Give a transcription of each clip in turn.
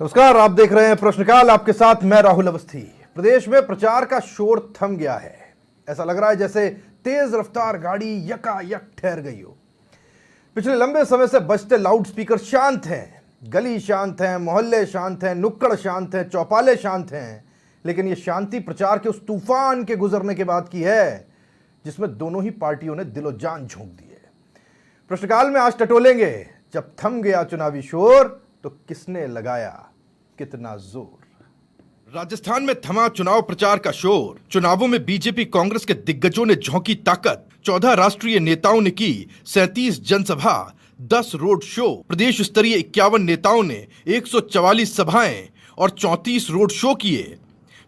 नमस्कार, आप देख रहे हैं प्रश्नकाल। आपके साथ मैं राहुल अवस्थी। प्रदेश में प्रचार का शोर थम गया है। ऐसा लग रहा है जैसे तेज रफ्तार गाड़ी यकायक ठहर गई हो। पिछले लंबे समय से बजते लाउडस्पीकर शांत हैं, गली शांत है, मोहल्ले शांत हैं, नुक्कड़ शांत हैं, चौपाले शांत हैं। लेकिन यह शांति प्रचार के उस तूफान के गुजरने के बाद की है जिसमें दोनों ही पार्टियों ने दिलो जान झोंक दी है। प्रश्नकाल में आज टटोलेंगे, जब थम गया चुनावी शोर तो किसने लगाया कितना जोर। राजस्थान में थमा चुनाव प्रचार का शोर। चुनावों में बीजेपी कांग्रेस के दिग्गजों ने झोंकी ताकत। 14 राष्ट्रीय नेताओं ने की 37 जनसभा, 10 रोड शो। प्रदेश स्तरीय 51 नेताओं ने 144 सभाएं और 34 रोड शो किए।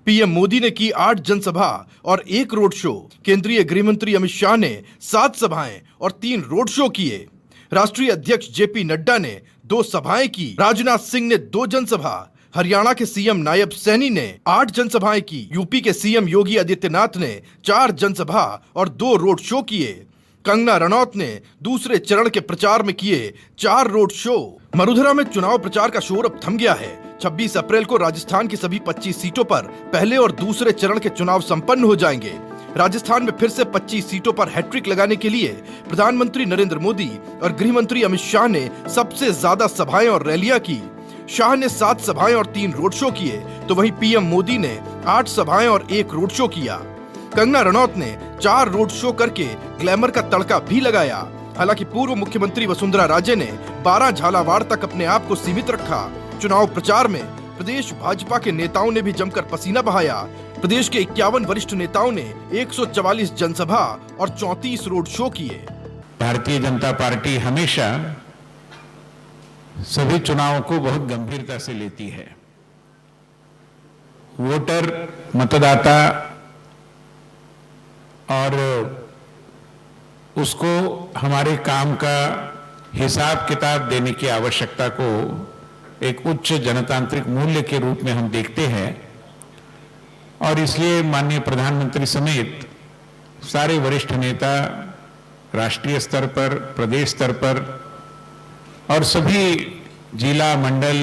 पीएम मोदी ने की 8 जनसभा और 1 रोड शो। केंद्रीय गृह मंत्री अमित शाह ने 7 सभाएं और 3 रोड शो किए। राष्ट्रीय अध्यक्ष जेपी नड्डा ने 2 सभाएं की। राजनाथ सिंह ने 2 जनसभा। हरियाणा के सीएम नायब सैनी ने 8 जनसभाएं की। यूपी के सीएम योगी आदित्यनाथ ने 4 जनसभा और 2 रोड शो किए। कंगना रनौत ने दूसरे चरण के प्रचार में किए 4 रोड शो। मरुधरा में चुनाव प्रचार का शोर अब थम गया है। 26 अप्रैल को राजस्थान की सभी 25 सीटों पर पहले और दूसरे चरण के चुनाव संपन्न हो जाएंगे। राजस्थान में फिर से 25 सीटों पर हैट्रिक लगाने के लिए प्रधानमंत्री नरेंद्र मोदी और गृह मंत्री अमित शाह ने सबसे ज्यादा सभाएं और रैलियां की। शाह ने 7 सभाएं और 3 रोड शो किए, तो वहीं पीएम मोदी ने 8 सभाएं और 1 रोड शो किया। कंगना रनौत ने 4 रोड शो करके ग्लैमर का तड़का भी लगाया। हालांकि पूर्व मुख्यमंत्री वसुंधरा राजे ने 12 झालावाड़ तक अपने आप को सीमित रखा। चुनाव प्रचार में प्रदेश भाजपा के नेताओं ने भी जमकर पसीना बहाया। प्रदेश के 51 वरिष्ठ नेताओं ने 144 जनसभा और 34 रोड शो किए। भारतीय जनता पार्टी हमेशा सभी चुनावों को बहुत गंभीरता से लेती है। वोटर, मतदाता और उसको हमारे काम का हिसाब किताब देने की आवश्यकता को एक उच्च जनतांत्रिक मूल्य के रूप में हम देखते हैं और इसलिए माननीय प्रधानमंत्री समेत सारे वरिष्ठ नेता राष्ट्रीय स्तर पर, प्रदेश स्तर पर और सभी जिला, मंडल,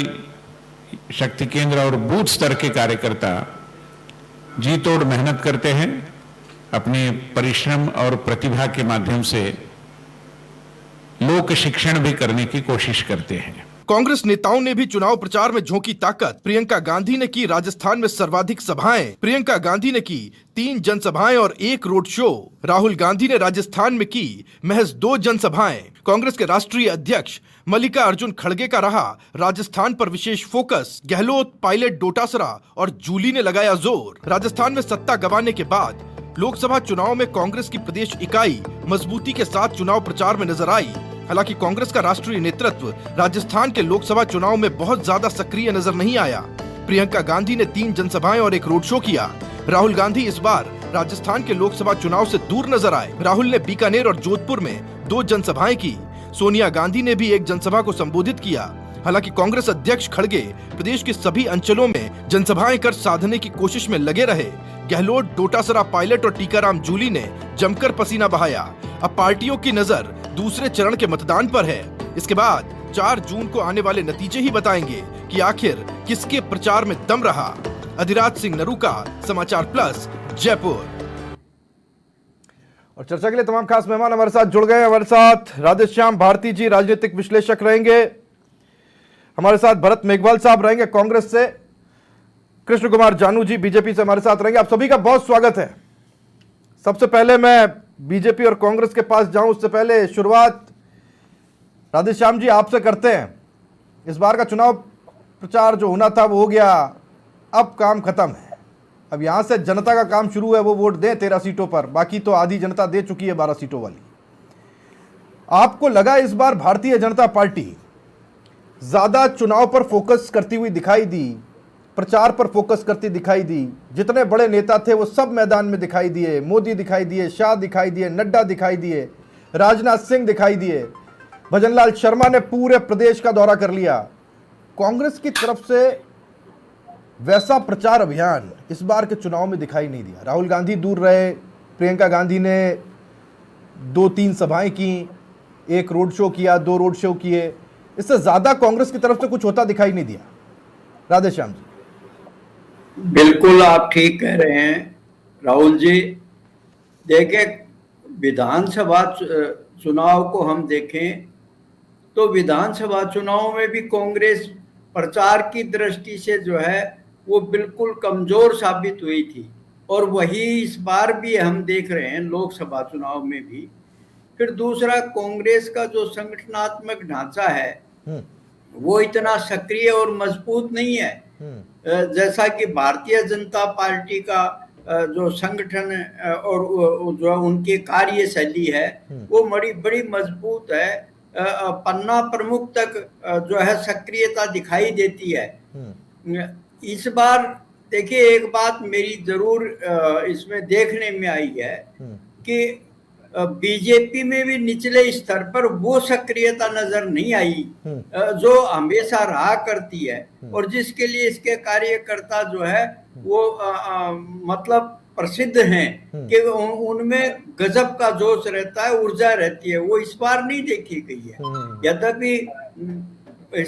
शक्ति केंद्र और बूथ स्तर के कार्यकर्ता जी तोड़ मेहनत करते हैं। अपने परिश्रम और प्रतिभा के माध्यम से लोक शिक्षण भी करने की कोशिश करते हैं। कांग्रेस नेताओं ने भी चुनाव प्रचार में झोंकी ताकत। प्रियंका गांधी ने की राजस्थान में सर्वाधिक सभाएं। प्रियंका गांधी ने की 3 जनसभाएं और 1 रोड शो। राहुल गांधी ने राजस्थान में की महज 2 जनसभाएं। कांग्रेस के राष्ट्रीय अध्यक्ष मल्लिकार्जुन खड़गे का रहा राजस्थान पर विशेष फोकस। गहलोत, पायलट, डोटासरा और जूली ने लगाया जोर। राजस्थान में सत्ता गंवाने के बाद लोकसभा चुनाव में कांग्रेस की प्रदेश इकाई मजबूती के साथ चुनाव प्रचार में नजर आई। हालांकि कांग्रेस का राष्ट्रीय नेतृत्व राजस्थान के लोकसभा चुनाव में बहुत ज्यादा सक्रिय नजर नहीं आया। प्रियंका गांधी ने 3 जनसभाएं और 1 रोड शो किया। राहुल गांधी इस बार राजस्थान के लोकसभा चुनाव से दूर नजर आए। राहुल ने बीकानेर और जोधपुर में 2 जनसभाएं की। सोनिया गांधी ने भी 1 जनसभा को संबोधित किया। हालांकि कांग्रेस अध्यक्ष खड़गे प्रदेश के सभी अंचलों में जनसभाएं कर साधने की कोशिश में लगे रहे। गहलोत, डोटासरा, पायलट और टीकाराम जूली ने जमकर पसीना बहाया। अब पार्टियों की नजर दूसरे चरण के मतदान पर है। इसके बाद 4 जून को आने वाले नतीजे ही बताएंगे कि आखिर किसके प्रचार में दम रहा। अधिराज सिंह नरूका, समाचार प्लस, जयपुर। और चर्चा के लिए तमाम खास मेहमान हमारे साथ जुड़ गए। हमारे साथ राधेश्याम भारती जी राजनीतिक विश्लेषक रहेंगे। हमारे साथ भरत मेघवाल साहब रहेंगे कांग्रेस से। कृष्ण कुमार जानू जी बीजेपी से हमारे साथ रहेंगे। आप सभी का बहुत स्वागत है। सबसे पहले मैं बीजेपी और कांग्रेस के पास जाऊं, उससे पहले शुरुआत राधेश्याम जी आपसे करते हैं। इस बार का चुनाव प्रचार जो होना था वो हो गया, अब काम खत्म है। अब यहां से जनता का काम शुरू है, वो वोट दें 13 सीटों पर। बाकी तो आधी जनता दे चुकी है 12 सीटों वाली। आपको लगा इस बार भारतीय जनता पार्टी ज्यादा चुनाव पर फोकस करती हुई दिखाई दी, प्रचार पर फोकस करती दिखाई दी? जितने बड़े नेता थे वो सब मैदान में दिखाई दिए। मोदी दिखाई दिए, शाह दिखाई दिए, नड्डा दिखाई दिए, राजनाथ सिंह दिखाई दिए, भजनलाल शर्मा ने पूरे प्रदेश का दौरा कर लिया। कांग्रेस की तरफ से वैसा प्रचार अभियान इस बार के चुनाव में दिखाई नहीं दिया। राहुल गांधी दूर रहे, प्रियंका गांधी ने 2-3 सभाएं की, 1 रोड शो किया, 2 रोड शो किए। इससे ज्यादा कांग्रेस की तरफ से कुछ होता दिखाई नहीं दिया। राधेश्याम जी। बिल्कुल आप ठीक कह रहे हैं राहुल जी। देखिए, विधानसभा चुनाव को हम देखें तो विधानसभा चुनाव में भी कांग्रेस प्रचार की दृष्टि से जो है वो बिल्कुल कमजोर साबित हुई थी, और वही इस बार भी हम देख रहे हैं लोकसभा चुनाव में भी। फिर दूसरा, कांग्रेस का जो संगठनात्मक ढांचा है वो इतना सक्रिय और मजबूत नहीं है जैसा कि भारतीय जनता पार्टी का जो संगठन और जो उनकी कार्यशैली है वो बड़ी मजबूत है। पन्ना प्रमुख तक जो है सक्रियता दिखाई देती है। इस बार देखिए, एक बात मेरी जरूर इसमें देखने में आई है कि बीजेपी में भी निचले स्तर पर वो सक्रियता नजर नहीं आई जो हमेशा रहा करती है, और जिसके लिए इसके कार्यकर्ता जो है वो मतलब प्रसिद्ध हैं कि उनमें गजब का जोश रहता है, ऊर्जा रहती है। वो इस बार नहीं देखी गई है। यद्यपि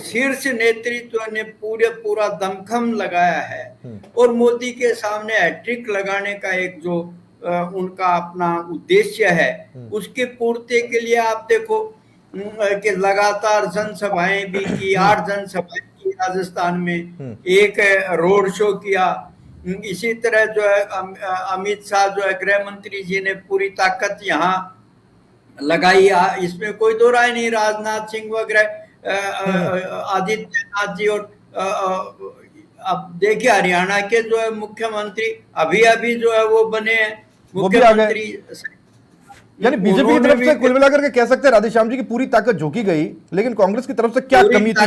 शीर्ष नेतृत्व ने पूरा दमखम लगाया है और मोदी के सामने हैट्रिक लगाने का एक जो उनका अपना उद्देश्य है उसके पूर्ति के लिए आप देखो कि लगातार जनसभाएं भी की, 8 जनसभाएं की राजस्थान में, एक रोड शो किया। इसी तरह जो है अमित शाह जो है गृह मंत्री जी ने पूरी ताकत यहाँ लगाई, इसमें कोई दो राय नहीं। राजनाथ सिंह वगैरह, आदित्यनाथ जी, और अब देखिए हरियाणा के जो है मुख्यमंत्री अभी जो है वो बने हैं मुख्यमंत्री। यानी बीजेपी की तरफ से कुल मिलाकर के कह सकते हैं राधेश्याम जी की पूरी ताकत झोंकी गई, लेकिन कांग्रेस की तरफ से क्या कमी थी,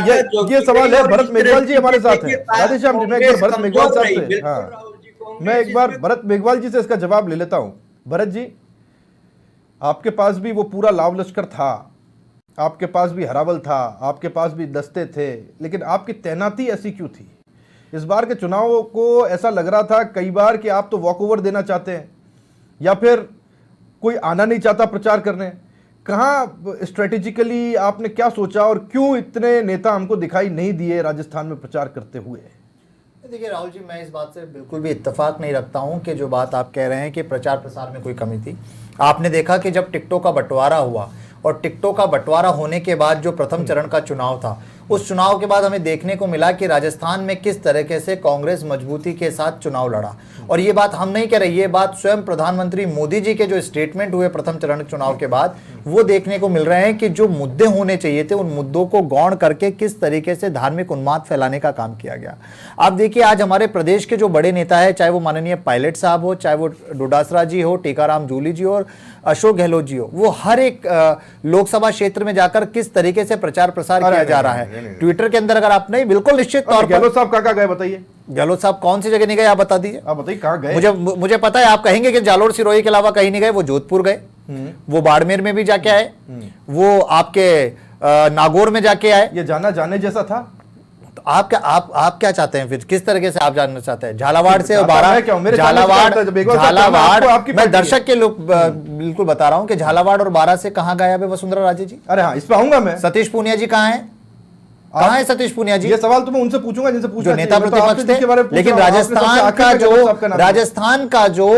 ये सवाल है। भरत मेघवाल जी हमारे साथ हैं। राधेश्याम जी, मैं एक बार भरत मेघवाल साहब से, हाँ, मैं एक बार भरत मेघवाल जी से इसका जवाब ले लेता हूं। भरत जी, आपके पास भी वो पूरा लाव लश्कर था, आपके पास भी हरावल था, आपके पास भी दस्ते थे, लेकिन आपकी तैनाती ऐसी क्यों थी? इस बार के चुनाव को ऐसा लग रहा था कई बार कि आप तो वॉक ओवर देना चाहते हैं या फिर कोई आना नहीं चाहता प्रचार करने। कहाँ स्ट्रेटेजिकली आपने क्या सोचा और क्यों इतने नेता हमको दिखाई नहीं दिए राजस्थान में प्रचार करते हुए? देखिए राहुल जी, मैं इस बात से बिल्कुल भी इत्तेफाक नहीं रखता हूं कि जो बात आप कह रहे हैं कि प्रचार प्रसार में कोई कमी थी। आपने देखा कि जब टिकटों का बंटवारा हुआ और टिकटों का बंटवारा होने के बाद जो प्रथम चरण का चुनाव था, उस चुनाव के बाद हमें देखने को मिला कि राजस्थान में किस तरीके से कांग्रेस मजबूती के साथ चुनाव लड़ा। और ये बात हम नहीं कह रहे, ये बात स्वयं प्रधानमंत्री मोदी जी के जो स्टेटमेंट हुए प्रथम चरण चुनाव के बाद वो देखने को मिल रहे हैं कि जो मुद्दे होने चाहिए थे उन मुद्दों को गौण करके किस तरीके से धार्मिक उन्माद फैलाने का काम किया गया। आप देखिए, आज हमारे प्रदेश के जो बड़े नेता है, चाहे वो माननीय पायलट साहब हो, चाहे वो डोडासरा जी हो, टीकाराम जूली जी और अशोक गहलोत जी हो, वो हर एक लोकसभा क्षेत्र में जाकर किस तरीके से प्रचार प्रसार किया जा रहा है। ट्विटर के अंदर अगर आप नहीं, बिल्कुल निश्चित तौर पर गहलोत साहब कहाँ गए बताइए? गहलोत साहब कौन सी जगह नहीं गए, आप बता दीजिए। आप बताइए कहाँ गए? मुझे पता है, आप कहेंगे कि जालोर सिरोही के अलावा कहीं नहीं गए। वो जोधपुर गए, वो बाड़मेर में भी जाके आए, वो आपके नागौर में जाके आए। ये जाना जाने जैसा था? तो आप क्या चाहते हैं फिर? किस तरीके से आप जानना चाहते हैं? झालावाड़ से और झालावाड़ मैं दर्शक के लोग बिल्कुल बता रहा हूं कि झालावाड़ और बारा से कहां गायब है वसुंधरा राजे जी? अरे हाँ, इस पे आऊंगा मैं। सतीश पूनिया जी कहां है? कहां है सतीश पूनिया जी? ये सवाल तो मैं उनसे पूछूंगा जिनसे पूछना जो नेता प्रतिपक्ष थे। लेकिन राजस्थान का जो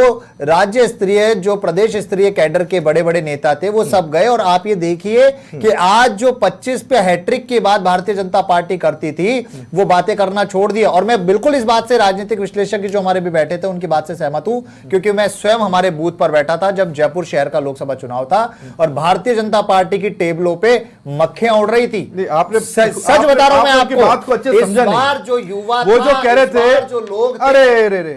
राज्य स्तरीय, जो प्रदेश स्तरीय कैडर के बड़े बड़े नेता थे वो सब गए। और आप ये देखिए कि आज जो 25 पे हैट्रिक की बात भारतीय जनता पार्टी करती थी वो बातें करना छोड़ दिया। और मैं बिल्कुल इस बात से राजनीतिक विश्लेषक जो हमारे भी बैठे थे उनकी बात से सहमत हूं, क्योंकि मैं स्वयं हमारे बूथ पर बैठा था जब जयपुर शहर का लोकसभा चुनाव था और भारतीय जनता पार्टी की टेबलों पे मक्खियां उड़ रही थी। आपने सच बता रहा हूं मैं आपको, बात को अच्छे समझा नहीं। जो युवा वो जो कह रहे थे, जो लोग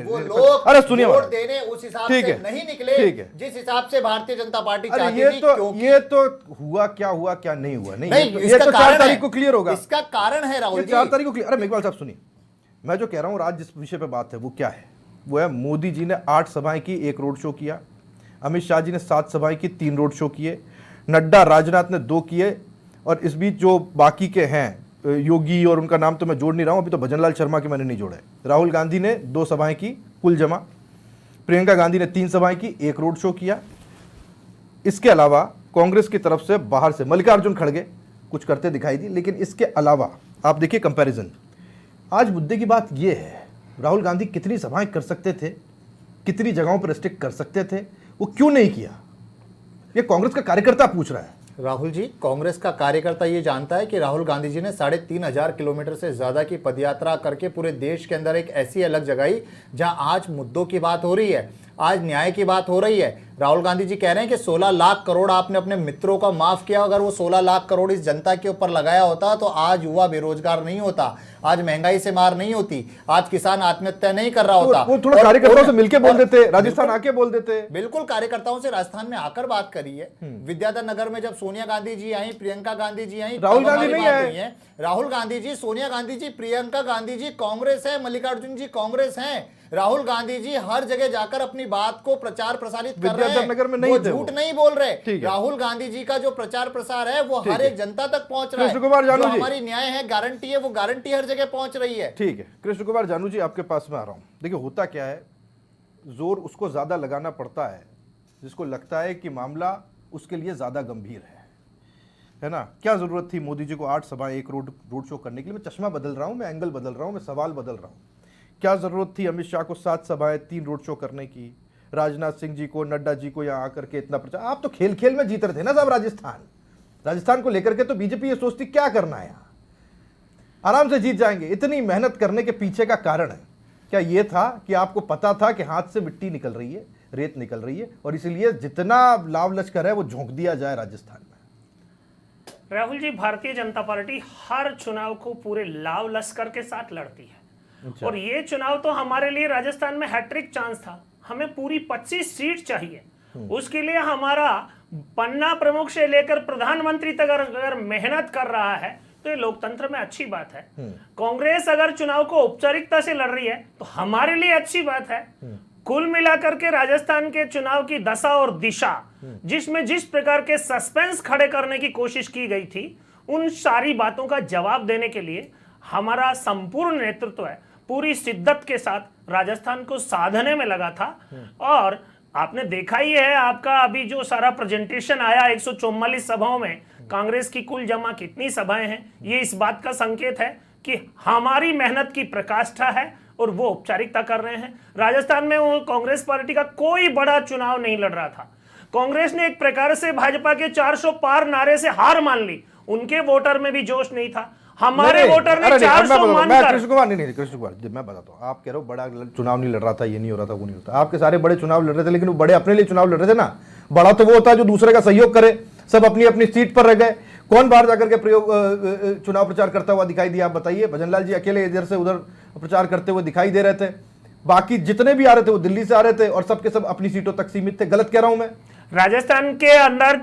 वो लोग अरे सुनिए, वोट देने उस हिसाब से नहीं निकले जिस हिसाब से भारतीय जनता पार्टी चाहती थी। ये तो हुआ क्या नहीं हुआ, नहीं ये तो 4 तारीख को क्लियर होगा। इसका कारण है राहुल जी, 4 तारीख को क्लियर। अरे मेघवाल साहब सुनिए, मैं जो कह रहा हूं आज जिस विषय पे बात है वो क्या है? वो है मोदी जी ने 8 सभाएं की, 1 रोड शो किया। अमित शाह जी ने 7 सभाएं की, 3 रोड शो किए। नड्डा राजनाथ ने 2 किए। और इस बीच जो बाकी के हैं, योगी और उनका नाम तो मैं जोड़ नहीं रहा हूं, अभी तो भजनलाल शर्मा के मैंने नहीं जोड़ा है। राहुल गांधी ने 2 सभाएं की कुल जमा। प्रियंका गांधी ने 3 सभाएं की, 1 रोड शो किया। इसके अलावा कांग्रेस की तरफ से बाहर से मल्लिकार्जुन खड़गे कुछ करते दिखाई दी। लेकिन इसके अलावा आप देखिए कंपैरिजन, आज मुद्दे की बात यह है, राहुल गांधी कितनी सभाएं कर सकते थे, कितनी जगहों पर रिस्ट्रिक्ट कर सकते थे, वो क्यों नहीं किया? ये कांग्रेस का कार्यकर्ता पूछ रहा है। राहुल जी, कांग्रेस का कार्यकर्ता ये जानता है कि राहुल गांधी जी ने 3,500 किलोमीटर से ज्यादा की पदयात्रा करके पूरे देश के अंदर एक ऐसी अलग जगाई जहां आज मुद्दों की बात हो रही है, आज न्याय की बात हो रही है। राहुल गांधी जी कह रहे हैं कि 16 लाख करोड़ आपने अपने मित्रों का माफ किया। अगर वो 16 लाख करोड़ इस जनता के ऊपर लगाया होता तो आज युवा बेरोजगार नहीं होता, आज महंगाई से मार नहीं होती, आज किसान आत्महत्या नहीं कर रहा होता। वो थोड़ा कार्यकर्ताओं से मिलकर बोल देते, राजस्थान आके बोल देते। बिल्कुल, कार्यकर्ताओं से राजस्थान में आकर बात करी है। विद्याधर नगर में जब सोनिया गांधी जी आई, प्रियंका गांधी जी आई, राहुल गांधी नहीं आए। राहुल गांधी जी, सोनिया गांधी जी, प्रियंका गांधी जी कांग्रेस है, मल्लिकार्जुन जी कांग्रेस हैं। राहुल गांधी जी हर जगह जाकर अपनी बात को प्रचार प्रसारित कर रहे हैं, नगर में नहीं वो झूठ नहीं बोल रहे। है। राहुल गांधी जी का जो प्रचार प्रसार है वो हर एक जनता तक पहुंच रहा है। कृष्ण कुमार जानू जो जी, हमारी न्याय है, गारंटी है, वो गारंटी हर जगह पहुंच रही है। ठीक है, कृष्ण कुमार जानू जी आपके पास में आ रहा हूं। देखिए होता क्या है, जोर उसको ज्यादा लगाना पड़ता है जिसको लगता है कि मामला उसके लिए ज्यादा गंभीर है ना? क्या जरूरत थी मोदी जी को 8 सभाएं, 1 रोड शो करने के लिए? मैं चश्मा बदल रहा हूं, मैं एंगल बदल रहा हूं, मैं सवाल बदल रहा हूं। क्या जरूरत थी अमित शाह को 7 सभाएं, 3 रोड शो करने की? राजनाथ सिंह जी को, नड्डा जी को यहाँ आकर के इतना प्रचार? आप तो खेल खेल में जीत रहे थे ना साहब। राजस्थान को लेकर के तो बीजेपी ये सोचती क्या करना है, यहाँ आराम से जीत जाएंगे। इतनी मेहनत करने के पीछे का कारण है क्या ये था कि आपको पता था कि हाथ से मिट्टी निकल रही है, रेत निकल रही है, और इसीलिए जितना लाव लश्कर है वो झोंक दिया जाए राजस्थान में? राहुल जी, भारतीय जनता पार्टी हर चुनाव को पूरे लाव लश्कर के साथ लड़ती है। अच्छा। और ये चुनाव तो हमारे लिए राजस्थान में हैट्रिक चांस था। हमें पूरी 25 सीट चाहिए। उसके लिए हमारा पन्ना प्रमुख से लेकर प्रधानमंत्री तक अगर मेहनत कर रहा है तो ये लोकतंत्र में अच्छी बात है। कांग्रेस अगर चुनाव को औपचारिकता से लड़ रही है तो हमारे लिए अच्छी बात है। कुल मिलाकर के राजस्थान के चुनाव की दशा और दिशा, जिसमें जिस प्रकार के सस्पेंस खड़े करने की कोशिश की गई थी, उन सारी बातों का जवाब देने के लिए हमारा संपूर्ण नेतृत्व है पूरी शिद्दत के साथ राजस्थान को साधने में लगा था। और आपने देखा ही है, आपका अभी जो सारा प्रेजेंटेशन आया 144 सभाओं में, कांग्रेस की कुल जमा कितनी सभाएं हैं, ये इस बात का संकेत है कि हमारी मेहनत की प्रकाष्ठा है और वो औपचारिकता कर रहे हैं। राजस्थान में वो कांग्रेस पार्टी का कोई बड़ा चुनाव नहीं लड़ रहा था। कांग्रेस ने एक प्रकार से भाजपा के 400 पार नारे से हार मान ली। उनके वोटर में भी जोश नहीं था, हमारे वोटर ने 400 मानकर। कृष्ण कुमार नहीं, कृष्ण कुमार मैं बताता हूँ। आप कह रहे हो बड़ा चुनाव नहीं लड़ रहा था, ये नहीं हो रहा था, वो नहीं होता। आपके सारे बड़े चुनाव लड़ रहे थे, लेकिन वो बड़े अपने लिए चुनाव लड़ रहे थे ना। बड़ा तो वो होता है जो दूसरे का सहयोग करे। सब अपनी अपनी सीट पर रह गए। कौन बाहर जाकर के चुनाव प्रचार करता हुआ दिखाई दिया? आप बताइए। भजनलाल जी अकेले इधर से उधर प्रचार करते हुए दिखाई दे रहे थे। बाकी जितने भी आ रहे थे वो दिल्ली से आ रहे थे और सबके सब अपनी सीटों तक सीमित थे। गलत कह रहा हूं मैं? राजस्थान के अंदर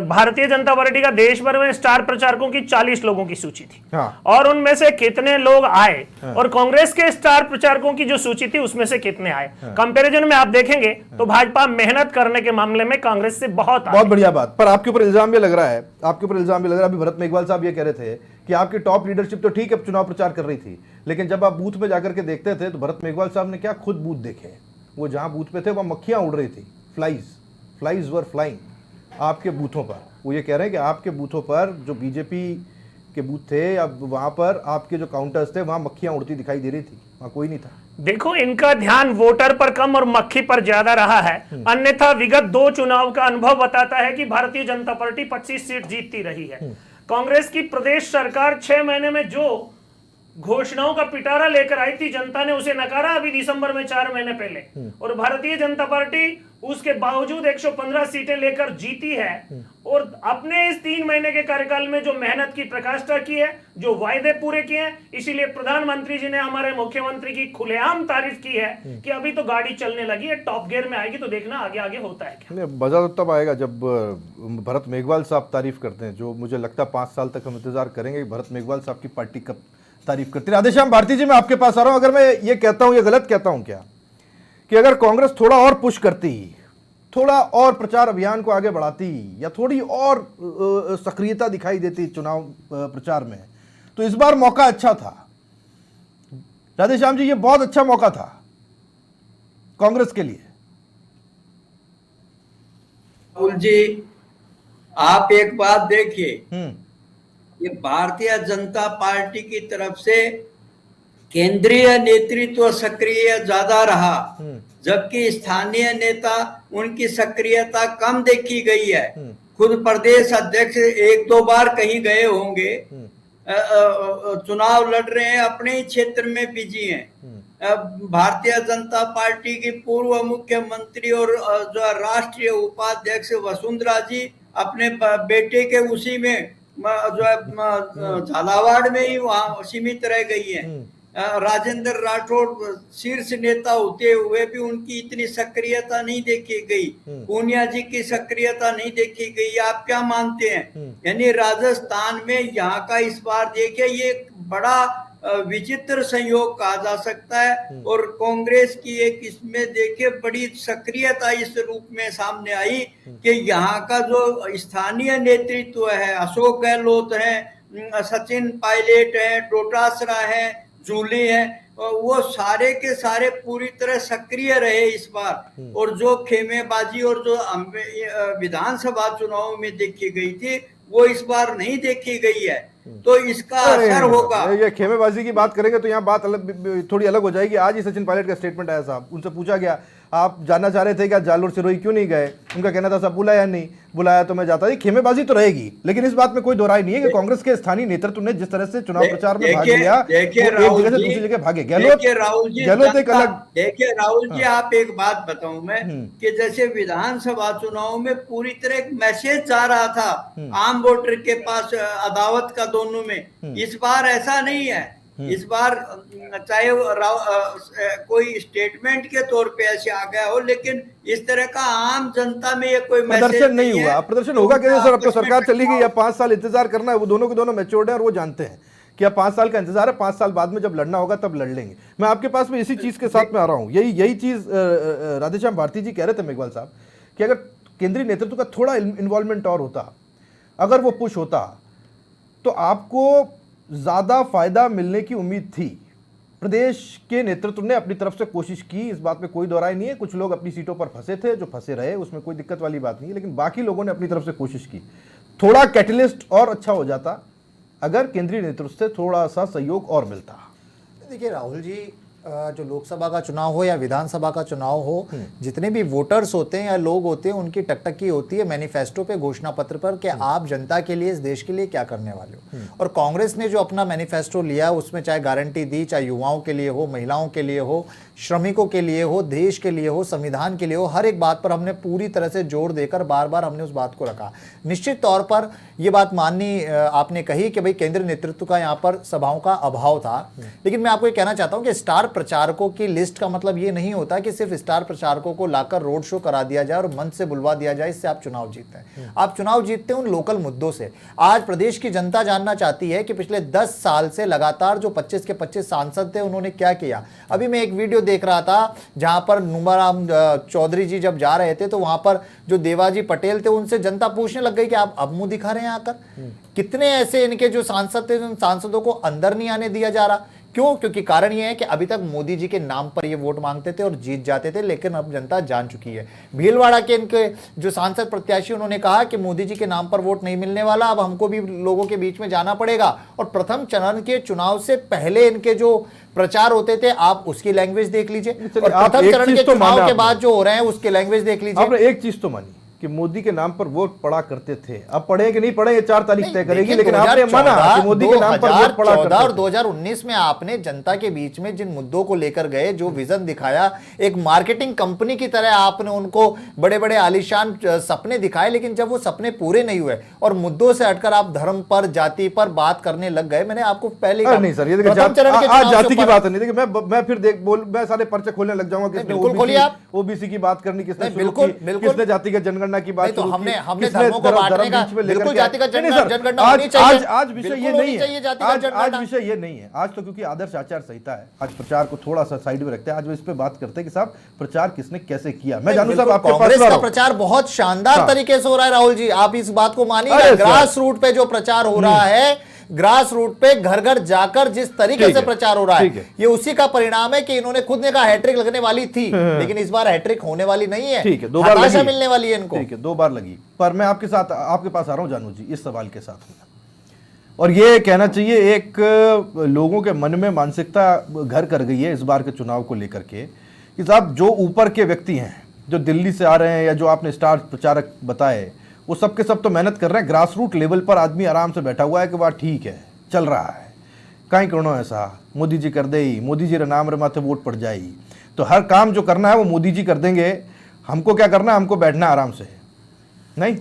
भारतीय जनता पार्टी का देश भर में स्टार प्रचारकों की 40 लोगों की सूची थी। हाँ। और उनमें से कितने लोग आए, हाँ। और कांग्रेस के स्टार प्रचारकों की जो सूची थी उसमें से कितने आए, कंपैरिजन में आप देखेंगे तो भाजपा मेहनत करने के मामले में कांग्रेस से बहुत बढ़िया बात। पर आपके ऊपर इल्जाम भी लग रहा है, अभी भरत मेघवाल साहब ये कह रहे थे कि आपकी टॉप लीडरशिप तो ठीक है चुनाव प्रचार कर रही थी, लेकिन जब आप बूथ में जाकर के देखते थे तो भरत मेघवाल साहब ने क्या खुद बूथ देखे, वो जहां बूथ पे थे वहां मक्खियां उड़ रही थी। फ्लाइज वर फ्लाइंग आपके बूथों पर। वो ये कह रहे हैं कि आपके बूथों पर जो बीजेपी के बूथ थे, अब वहां पर आपके जो काउंटर्स थे वहां मक्खियां उड़ती दिखाई दे रही थी, वहां कोई नहीं था। देखो, इनका ध्यान वोटर पर कम और मक्खी पर ज्यादा रहा है। अन्यथा विगत 2 चुनाव का अनुभव बताता है कि भारतीय जनता पार्टी 25 सीट जीतती रही है। कांग्रेस की प्रदेश सरकार 6 महीने में जो घोषणाओं का पिटारा लेकर आई थी, जनता ने उसे नकारा अभी दिसंबर में 4 महीने पहले। और भारतीय जनता पार्टी उसके बावजूद 115 सीटें लेकर जीती है। और अपने इस 3 महीने के कार्यकाल में जो मेहनत की प्रकाष्ठा की है, जो वायदे पूरे किए हैं, इसीलिए प्रधानमंत्री जी ने हमारे मुख्यमंत्री की खुलेआम तारीफ की है कि अभी तो गाड़ी चलने लगी है, टॉप गियर में आएगी तो देखना आगे आगे होता है क्या। मजा तो तब आएगा जब भरत मेघवाल साहब तारीफ करते हैं, जो मुझे लगता है 5 साल तक हम इंतजार करेंगे कि भरत मेघवाल साहब की पार्टी कब तारीफ करती है। राधेश्याम भारती जी, मैं आपके पास आ रहा हूं। अगर मैं ये कहता हूं, ये गलत कहता हूं क्या, कि अगर कांग्रेस थोड़ा और पुश करती, थोड़ा और प्रचार अभियान को आगे बढ़ाती, या थोड़ी और सक्रियता दिखाई देती चुनाव प्रचार में, तो इस बार मौका अच्छा था? राधेश्याम जी, ये बहुत अच्छा मौका था कांग्रेस के लिए। राहुल जी, आप एक बात देखिए, ये भारतीय जनता पार्टी की तरफ से केंद्रीय नेतृत्व सक्रिय ज्यादा रहा, जबकि स्थानीय नेता उनकी सक्रियता कम देखी गई है। खुद प्रदेश अध्यक्ष एक दो बार कहीं गए होंगे, चुनाव लड़ रहे हैं, अपने ही क्षेत्र में बिजी हैं। भारतीय जनता पार्टी की पूर्व मुख्यमंत्री और जो राष्ट्रीय उपाध्यक्ष वसुंधरा जी अपने बेटे के उसी में जो झालावाड़ में ही वहां सीमित रह गई है। राजेंद्र राठौड़ शीर्ष नेता होते हुए भी उनकी इतनी सक्रियता नहीं देखी गई, पूनिया जी की सक्रियता नहीं देखी गई। आप क्या मानते हैं? यानी राजस्थान में यहाँ का इस बार देखिए ये बड़ा विचित्र संयोग कहा जा सकता है। और कांग्रेस की एक इसमें देखिए बड़ी सक्रियता इस रूप में सामने आई कि यहाँ का जो स्थानीय नेतृत्व है, अशोक गहलोत है, सचिन पायलट है, डोटासरा है, जूली है, वो सारे के सारे पूरी तरह सक्रिय रहे इस बार। और जो खेमेबाजी और जो विधानसभा चुनाव में देखी गई थी वो इस बार नहीं देखी गई है, तो इसका असर होगा। ये खेमेबाजी की बात करेंगे तो यहाँ बात थोड़ी अलग हो जाएगी। आज ही सचिन पायलट का स्टेटमेंट आया साहब, उनसे पूछा गया आप जानना चाह रहे थे कि आज जालोर सिरोही क्यों नहीं गए, उनका कहना था साहब बुलाया नहीं, बुलाया तो मैं जाता। खेमेबाजी तो रहेगी, लेकिन इस बात में कोई दो राय नहीं है कि कांग्रेस के स्थानीय नेतृत्व ने जिस तरह से चुनाव प्रचार में भाग लिया, एक जगह से दूसरी जगह भागे। गहलोत एक अलग। देखिए राहुल जी, आप एक बात बताऊं मैं कि जैसे विधानसभा चुनाव में पूरी तरह एक मैसेज जा रहा था आम वोटर के पास अदावत का दोनों में, इस बार ऐसा नहीं है। इस बार चाहे कोई स्टेटमेंट के तौर पे ऐसे आ गया हो, लेकिन इस तरह का आम जनता में ये कोई प्रदर्शन नहीं हुआ। प्रदर्शन होगा कैसे सर? अब तो सरकार चली गई, अब 5 साल इंतजार करना है। वो दोनों के दोनों मैच्योर्ड है और वो जानते हैं कि अब 5 साल का इंतजार है, 5 साल बाद में जब लड़ना होगा तब लड़ लेंगे। मैं आपके पास में इसी चीज के साथ में आ रहा हूँ। यही चीज राधेश्याम भारती जी कह रहे थे मेघवाल साहब कि अगर केंद्रीय नेतृत्व का थोड़ा इन्वॉल्वमेंट और होता, अगर वो पुश होता, तो आपको ज्यादा फायदा मिलने की उम्मीद थी। प्रदेश के नेतृत्व ने अपनी तरफ से कोशिश की, इस बात में कोई दो राय नहीं है। कुछ लोग अपनी सीटों पर फंसे थे, जो फंसे रहे, उसमें कोई दिक्कत वाली बात नहीं है, लेकिन बाकी लोगों ने अपनी तरफ से कोशिश की। थोड़ा कैटलिस्ट और अच्छा हो जाता अगर केंद्रीय नेतृत्व से थोड़ा सा सहयोग और मिलता। देखिए राहुल जी, जो लोकसभा का चुनाव हो या विधानसभा का चुनाव हो, जितने भी वोटर्स होते हैं या लोग होते हैं, उनकी टकटकी होती है मैनिफेस्टो पे, घोषणा पत्र पर कि आप जनता के लिए, इस देश के लिए क्या करने वाले हो। और कांग्रेस ने जो अपना मैनिफेस्टो लिया उसमें चाहे गारंटी दी, चाहे युवाओं के लिए हो, महिलाओं के लिए हो, श्रमिकों के लिए हो, देश के लिए हो, संविधान के लिए हो, हर एक बात पर हमने पूरी तरह से जोर देकर बार बार हमने उस बात को रखा। निश्चित तौर पर यह बात माननी आपने कही कि भाई केंद्रीय नेतृत्व का यहाँ पर सभाओं का अभाव था, लेकिन मैं आपको ये कहना चाहता हूँ कि स्टार प्रचारकों की लिस्ट का मतलब ये नहीं होता कि सिर्फ स्टार प्रचारकों को लाकर रोड शो करा दिया जाए और मंच से बुलवा दिया जाए, इससे आप चुनाव जीतते हैं। आप चुनाव जीतते हैं उन लोकल मुद्दों से। आज प्रदेश की जनता जानना चाहती है कि पिछले 10 साल से लगातार जो 25 के 25 सांसद थे उन्होंने क्या किया। अभी मैं एक वीडियो देख रहा था जहां पर नुमाराम चौधरी जी जब जा रहे थे तो वहां पर जो देवाजी पटेल थे उनसे जनता पूछने लग गई कि आप अब मुंह दिखा रहे हैं आकर। कितने ऐसे इनके जो सांसद थे, उन सांसदों को अंदर नहीं आने दिया जा रहा। क्यों? क्योंकि कारण यह है कि अभी तक मोदी जी के नाम पर ये वोट मांगते थे और जीत जाते थे, लेकिन अब जनता जान चुकी है। भीलवाड़ा के इनके जो सांसद प्रत्याशी उन्होंने कहा कि मोदी जी के नाम पर वोट नहीं मिलने वाला, अब हमको भी लोगों के बीच में जाना पड़ेगा। और प्रथम चरण के चुनाव से पहले इनके जो प्रचार होते थे, आप उसकी लैंग्वेज देख लीजिए, और प्रथम चरण के चुनाव के बाद जो हो रहे हैं उसकी लैंग्वेज देख लीजिए। आपने एक चीज तो मानी कि मोदी के नाम पर वोट पड़ा करते थे, अब पढ़े कि नहीं पढ़े ये 4 तारीख तय करेगी, लेकिन आपने माना कि मोदी के नाम पर वोट पड़ा करते थे। और 2019 में आपने जनता के बीच में जिन मुद्दों को लेकर गए, जो विजन दिखाया, एक मार्केटिंग कंपनी की तरह आपने उनको बड़े बड़े आलीशान सपने दिखाए, लेकिन जब वो सपने पूरे नहीं हुए और मुद्दों से हटकर आप धर्म पर, जाति पर बात करने लग गए। मैंने आपको पहले नहीं सर, ये देखिए आज जाति की बात नहीं। देखिए मैं फिर मैं सारे पर्चे खोलने लग जाऊंगा, किसने ओबीसी की बात करनी, किसने किसने जातिगत जनगणना की बात, तो हमने धर्मों को बांटने का, बिल्कुल जातिगत जनगणना होनी चाहिए। आज विषय ये नहीं है, आज विषय ये नहीं है। आज तो क्योंकि आदर्श आचार संहिता है, आज प्रचार को थोड़ा सा साइड में रखते हैं। आज इस पे बात करते हैं कि साहब प्रचार किसने कैसे किया। मैं जानूं साहब आपके कांग्रेस का प्रचार बहुत शानदार तरीके से हो रहा है राहुल जी, आप इस बात को मानिए। ग्रास रूट पे जो प्रचार हो रहा है, ग्रास रूट पे घर घर जाकर जिस तरीके से प्रचार हो रहा है, ये उसी का परिणाम है कि इन्होंने खुद ने कहा हैट्रिक लगने वाली थी, लेकिन इस बार हैट्रिक होने वाली नहीं है। ठीक है, 2 बार लगी, मिलने वाली है इनको। ठीक है, 2 बार लगी। पर मैं आपके पास आ रहा हूं जानू जी इस सवाल के साथ में। और ये कहना चाहिए एक लोगों के मन में मानसिकता घर कर गई है इस बार के चुनाव को लेकर के कि साहब जो ऊपर के व्यक्ति हैं, जो दिल्ली से आ रहे हैं या जो आपने स्टार प्रचारक बताए, वो सब के सब तो मेहनत कर रहे हैं। ग्रास रूट लेवल पर आदमी आराम से बैठा हुआ है कि वाह ठीक है, चल रहा है, कहीं करो ऐसा, मोदी जी कर दे ही, मोदी जी रे नाम रे माथे वोट पड़ जाएगी, तो हर काम जो करना है वो मोदी जी कर देंगे, हमको क्या करना है, हमको बैठना है आराम से। नहीं,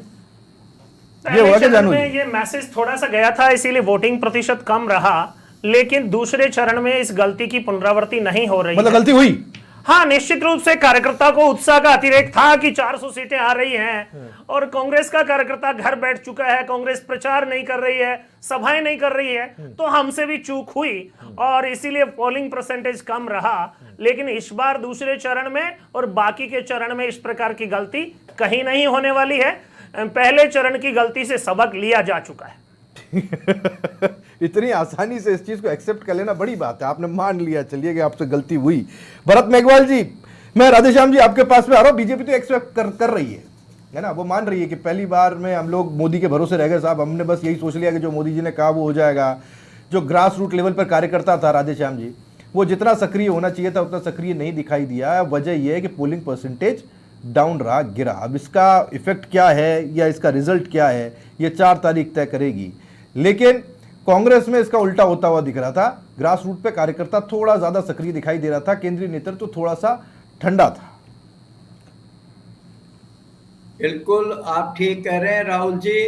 ये हुआ क्या जानू जी? ये मैसेज थोड़ा सा गया था, इसीलिए वोटिंग प्रतिशत कम रहा, लेकिन दूसरे चरण में इस गलती की पुनरावृत्ति नहीं हो रही मतलब है। गलती हुई? हाँ, निश्चित रूप से कार्यकर्ता को उत्साह का अतिरेक था कि 400 सीटें आ रही हैं और कांग्रेस का कार्यकर्ता घर बैठ चुका है, कांग्रेस प्रचार नहीं कर रही है, सभाएं नहीं कर रही है, तो हमसे भी चूक हुई और इसीलिए पोलिंग परसेंटेज कम रहा। लेकिन इस बार दूसरे चरण में और बाकी के चरण में इस प्रकार की गलती कहीं नहीं होने वाली है। पहले चरण की गलती से सबक लिया जा चुका है। इतनी आसानी से इस चीज को एक्सेप्ट कर लेना बड़ी बात है, आपने मान लिया, चलिए कि आपसे गलती हुई। भरत मेघवाल जी, मैं राधेश्याम जी आपके पास में आ रहा हूं। बीजेपी तो एक्सेप्ट कर रही है ना, वो मान रही है कि पहली बार में हम लोग मोदी के भरोसे रह गए साहब, हमने बस यही सोच लिया कि जो मोदी जी ने कहा वो हो जाएगा। जो ग्रास रूट लेवल पर कार्यकर्ता था राधेश्याम जी, वो जितना सक्रिय होना चाहिए था उतना सक्रिय नहीं दिखाई दिया। वजह यह है कि पोलिंग परसेंटेज डाउन रहा, गिरा। अब इसका इफेक्ट क्या है या इसका रिजल्ट क्या है, ये 4 तारीख तय करेगी। लेकिन कांग्रेस में इसका उल्टा होता हुआ दिख रहा था। ग्रास रूट पे कार्यकर्ता थोड़ा ज्यादा सक्रिय दिखाई दे रहा था, केंद्रीय नेतृत्व तो थोड़ा सा ठंडा था। बिल्कुल आप ठीक कह रहे हैं राहुल जी।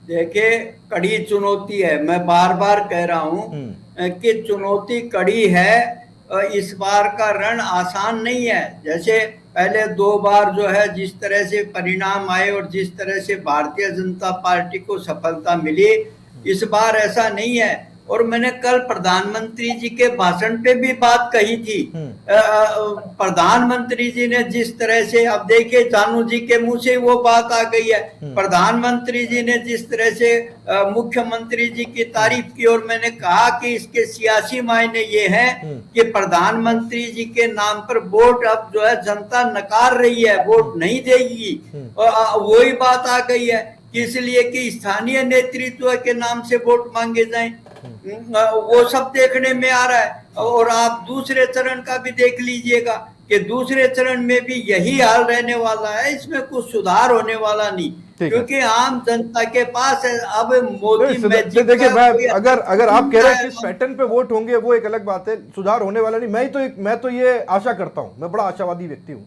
देखिए, कड़ी चुनौती है, मैं बार बार कह रहा हूं कि चुनौती कड़ी है। इस बार का रण आसान नहीं है। जैसे पहले 2 बार जो है जिस तरह से परिणाम आए और जिस तरह से भारतीय जनता पार्टी को सफलता मिली, इस बार ऐसा नहीं है। और मैंने कल प्रधानमंत्री जी के भाषण पे भी बात कही थी। प्रधानमंत्री जी ने जिस तरह से, अब देखिए जानू जी के मुंह से वो बात आ गई है, प्रधानमंत्री जी ने जिस तरह से मुख्यमंत्री जी की तारीफ की, और मैंने कहा कि इसके सियासी मायने ये हैं कि प्रधानमंत्री जी के नाम पर वोट अब जो है जनता नकार रही है, वोट नहीं देगी। और वही बात आ गई है कि इसलिए कि स्थानीय नेतृत्व के नाम से वोट मांगे जाएं, वो सब देखने में आ रहा है। और आप दूसरे चरण का भी देख लीजिएगा कि दूसरे चरण में भी यही हाल रहने वाला है, इसमें कुछ सुधार होने वाला नहीं, क्योंकि आम जनता के पास है। अब मोदी मैजिक, देखिए अगर आप कह रहे हैं किस पैटर्न पे वोट होंगे वो एक अलग बात है, सुधार होने वाला नहीं। मैं तो ये आशा करता हूं, मैं बड़ा आशावादी व्यक्ति हूं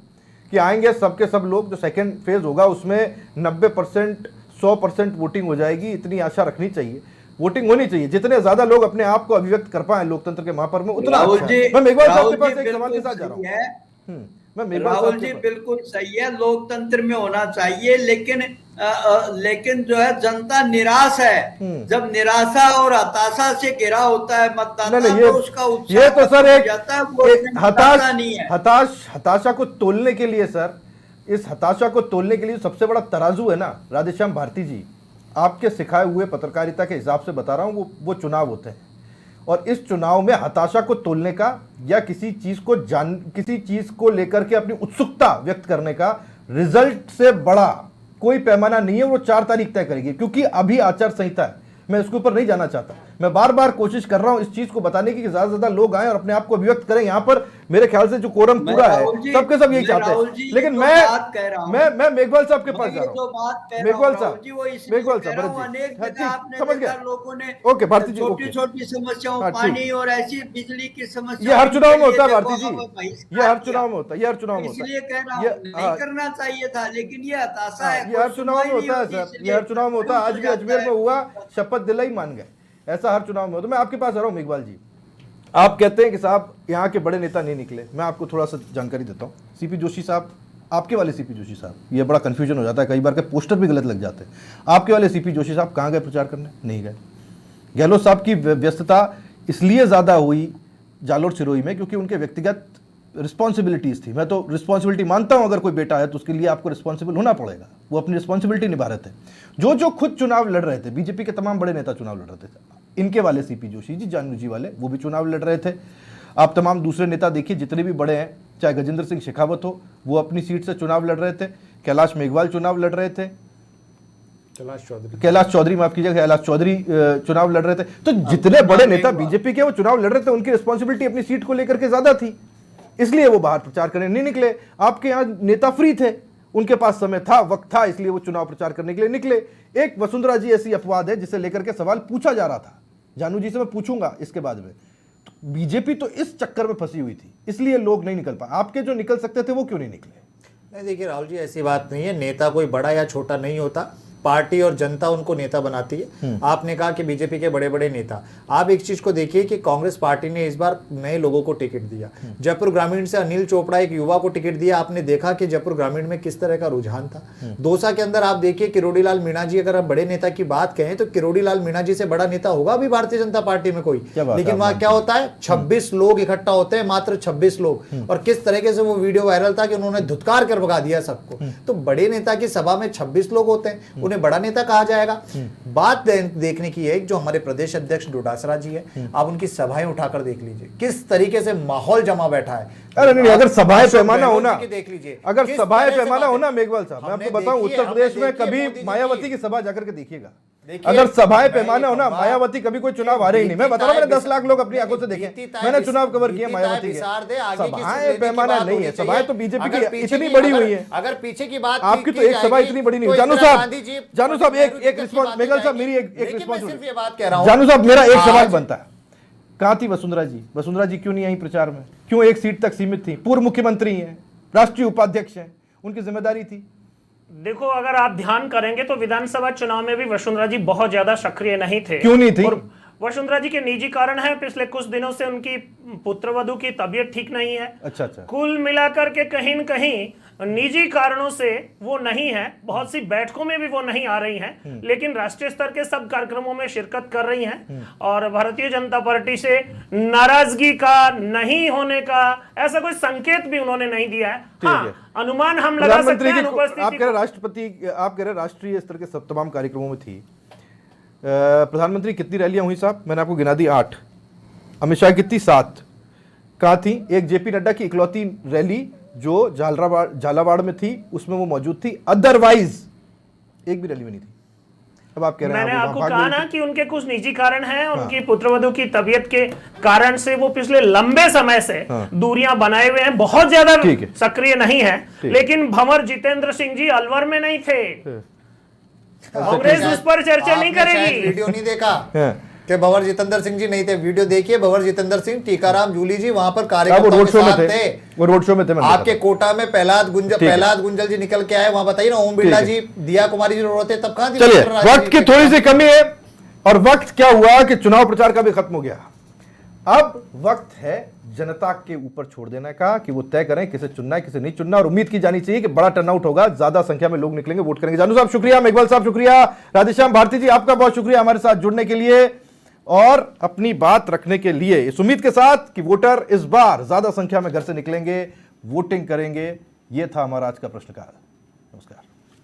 कि आएंगे सबके सब लोग। जो सेकंड फेज होगा उसमें 90% 100% वोटिंग हो जाएगी, इतनी आशा रखनी चाहिए। वोटिंग होनी चाहिए, जितने ज्यादा लोग अपने आप को अभिव्यक्त कर पाए लोकतंत्र के महापर्व में, उतना अच्छा है। मैं मेघवाल साहब के पास एक सवाल के साथ जा रहा हूं। राहुल जी बिल्कुल सही है, लोकतंत्र में होना चाहिए, लेकिन जो है जनता निराश है। जब निराशा और हताशा से घिरा होता है मतदाता, तो उसका उत्साह ये तो सर एक हताशा को तोलने के लिए सर, इस हताशा को तोलने के लिए सबसे बड़ा तराजू है ना राधेश्याम भारती जी, आपके सिखाए हुए पत्रकारिता के हिसाब से बता रहा हूं, वो चुनाव होते हैं। और इस चुनाव में हताशा को तोलने का या किसी चीज को लेकर के अपनी उत्सुकता व्यक्त करने का रिजल्ट से बड़ा कोई पैमाना नहीं है। वो 4 तारीख तय करेगी, क्योंकि अभी आचार संहिता है। मैं इसके ऊपर नहीं जाना चाहता, मैं बार बार कोशिश कर रहा हूं इस चीज को बताने की कि ज्यादा से ज्यादा लोग आए और अपने आप को अभिव्यक्त करें। यहाँ पर मेरे ख्याल से जो कोरम पूरा है, सबके सब यही चाहते हैं। लेकिन मैं मेघवाल साहब के पास जा रहा हूँ। मेघवाल साहब समझ गया। ओके भारती जी, छोटी छोटी समस्याओं, पानी और ऐसी बिजली की समस्या, ये हर चुनाव में होता है भारती जी, ये हर चुनाव में होता है, ये हर चुनाव में होता है। इसलिए कह रहा हूं नहीं करना चाहिए था, लेकिन ये हताशा है। ये हर चुनाव में होता है सर, ये हर चुनाव में होता है। आज भी अजमेर में हुआ, शपथ दिलाई मान गए, ऐसा हर चुनाव में होता है। मैं आपके पास आ रहा हूं मेघवाल जी, आप कहते हैं कि साहब यहाँ के बड़े नेता नहीं निकले। मैं आपको थोड़ा सा जानकारी देता हूँ। सीपी जोशी साहब, आपके वाले सीपी जोशी साहब, ये बड़ा कंफ्यूजन हो जाता है कई बार के, पोस्टर भी गलत लग जाते हैं। आपके वाले सीपी जोशी साहब कहाँ गए प्रचार करने? नहीं गए। गहलोत साहब की व्यस्तता इसलिए ज़्यादा हुई जालोर सिरोही में क्योंकि उनके व्यक्तिगत रिस्पॉन्सिबिलिटीज़ थी। मैं तो रिस्पॉन्सिबिलिटी मानता हूं, अगर कोई बेटा है तो उसके लिए आपको रिस्पॉन्सिबल होना पड़ेगा। वो अपनी रिस्पॉन्सिबिलिटी निभा रहे थे। जो खुद चुनाव लड़ रहे थे, बीजेपी के तमाम बड़े नेता चुनाव लड़ रहे थे। इनके वाले सीपी जोशी जी, जानू जी वाले, वो भी चुनाव लड़ रहे थे। आप तमाम दूसरे नेता देखिए, जितने भी बड़े हैं, चाहे गजेंद्र सिंह शेखावत हो, वो अपनी सीट से चुनाव लड़ रहे थे। कैलाश मेघवाल चुनाव लड़ रहे थे। कैलाश चौधरी माफ कीजिएगा, कैलाश चौधरी चुनाव लड़ रहे थे। तो जितने बड़े नेता बीजेपी के वो चुनाव लड़ रहे थे, उनकी रिस्पॉन्सिबिलिटी अपनी सीट को लेकर के ज्यादा थी, इसलिए वो बाहर प्रचार करने नहीं निकले। आपके यहाँ नेता फ्री थे, उनके पास समय था, वक्त था, इसलिए वो चुनाव प्रचार करने के लिए निकले। एक वसुंधरा जी ऐसी अपवाद है जिसे लेकर के सवाल पूछा जा रहा था, जानू जी से मैं पूछूंगा इसके बाद में। तो बीजेपी तो इस चक्कर में फंसी हुई थी, इसलिए लोग नहीं निकल पाए। आपके जो निकल सकते थे वो क्यों नहीं निकले? नहीं, देखिए राहुल जी, ऐसी बात नहीं है। नेता कोई बड़ा या छोटा नहीं होता, पार्टी और जनता उनको नेता बनाती है। आपने कहा कि बीजेपी के बड़े बड़े नेता, आप एक चीज को देखिए कि कांग्रेस पार्टी ने इस बार नए लोगों को टिकट दिया। जयपुर ग्रामीण से अनिल चोपड़ा एक युवा को टिकट दिया। आपने देखा कि जयपुर ग्रामीण में किस तरह का रुझान था। दौसा के अंदर आप देखिए किरोड़ी लाल मीणा जी, अगर आप बड़े नेता की बात कहें तो किरोड़ी लाल मीणा जी से बड़ा नेता होगा अभी भारतीय जनता पार्टी में कोई, लेकिन वहां क्या होता है, 26 लोग इकट्ठा होते हैं, मात्र 26 लोग। और किस तरीके से वो वीडियो वायरल था कि उन्होंने धुतकार कर भगा दिया सबको। तो बड़े नेता की सभा में 26 लोग होते हैं, उन्हें बड़ा नेता कहा जाएगा। बात देखने की है जो हमारे प्रदेश अध्यक्ष डोटासरा जी है, आप उनकी सभाएं उठाकर देख लीजिए किस तरीके से माहौल जमा बैठा है। अरे नहीं, अगर सभाएं पैमाना होना, देख लीजिए, अगर सभाएं पैमाना होना मेघवाल साहब, मैं आपको बताऊं, उत्तर प्रदेश में कभी मायावती की सभा जाकर के देखिएगा। अगर सभाएं पैमाना होना, मायावती कभी कोई चुनाव हारे ही नहीं। मैं बता रहा हूं, मैंने 10 लाख लोग अपनी आंखों से देखे, मैंने चुनाव कवर किया मायावती के। सभाएं पैमाना नहीं है, सभाएं तो बीजेपी की इतनी बड़ी हुई है। अगर पीछे की बात आपकी तो एक सभा इतनी बड़ी नहीं हुई। जानू साहब एक रिस्पॉन्स, मेघवाल साहब मेरी एक रिस्पॉन्स, जानू साहब मेरा एक सवाल बनता है, कहां थी वसुंधरा जी? वसुंधरा जी क्यों नहीं आई प्रचार में? क्यों एक सीट तक सीमित थी? पूर्व मुख्यमंत्री हैं, राष्ट्रीय उपाध्यक्ष हैं, उनकी जिम्मेदारी थी। देखो, अगर आप ध्यान करेंगे तो विधानसभा चुनाव में भी वसुंधरा जी बहुत ज्यादा सक्रिय नहीं थे। क्यों नहीं थी? और वसुंधरा जी के निजी कारण है, पिछले कुछ दिनों से उनकी पुत्रवधू की तबीयत ठीक नहीं है। अच्छा। कुल मिलाकर के कहीं न कहीं निजी कारणों से वो नहीं है, बहुत सी बैठकों में भी वो नहीं आ रही हैं, लेकिन राष्ट्रीय स्तर के सब कार्यक्रमों में शिरकत कर रही हैं। और भारतीय जनता पार्टी से नाराजगी का, नहीं होने का ऐसा कोई संकेत भी उन्होंने नहीं दिया है। हाँ, अनुमान हम लगा सकते हैं अनुपस्थिति। आप कह रहे राष्ट्रपति, आप कह रहे राष्ट्रीय स्तर के सब तमाम कार्यक्रमों में थी। प्रधानमंत्री कितनी रैलियां हुई साहब? मैंने आपको गिना दी 8। अमित शाह कितनी? 7। कहाँ थी? एक जेपी नड्डा की इकलौती रैली जो झालावाड़ में थी, उसमें वो मौजूद थी, अदरवाइज एक भी रैली में नहीं थी। अब आप कह रहे हैं, मैंने आपको कहा ना कि उनके कुछ निजी कारण हैं, उनकी पुत्रवधू की तबीयत के कारण से वो पिछले लंबे समय से दूरियां बनाए हुए हैं, बहुत ज्यादा सक्रिय नहीं है। लेकिन भंवर जितेंद्र सिंह जी अलवर में नहीं थे, कांग्रेस उस पर चर्चा नहीं करेगी। वीडियो नहीं देखा कि भंवर जितेंद्र सिंह जी नहीं थे? वीडियो देखिए, भंवर जितेंद्र सिंह, टीकाराम जूली जी वहां पर कार्यकर्ताओं के साथ थे। वो रोड शो में थे। आपके कोटा में प्रहलाद गुंजल जी निकल के आए, वहां बताइए ना, ओम बिरला जी, दिया कुमारी जी रोते, तब कहां? चलिए, वक्त की थोड़ी सी कमी है, और वक्त क्या हुआ कि चुनाव प्रचार का भी खत्म हो गया। अब वक्त है जनता के ऊपर छोड़ देने का कि वो तय करें किसे चुनना है, किसे नहीं चुनना। और उम्मीद की जानी चाहिए कि बड़ा टर्नआउट होगा, ज्यादा संख्या में लोग निकलेंगे, वोट करेंगे। जानू साहब शुक्रिया, मेघवाल साहब शुक्रिया, राधेश्याम भारती जी आपका बहुत शुक्रिया हमारे साथ जुड़ने के लिए और अपनी बात रखने के लिए, इस उम्मीद के साथ कि वोटर इस बार ज्यादा संख्या में घर से निकलेंगे, वोटिंग करेंगे। यह था हमारा आज का प्रश्नकाल।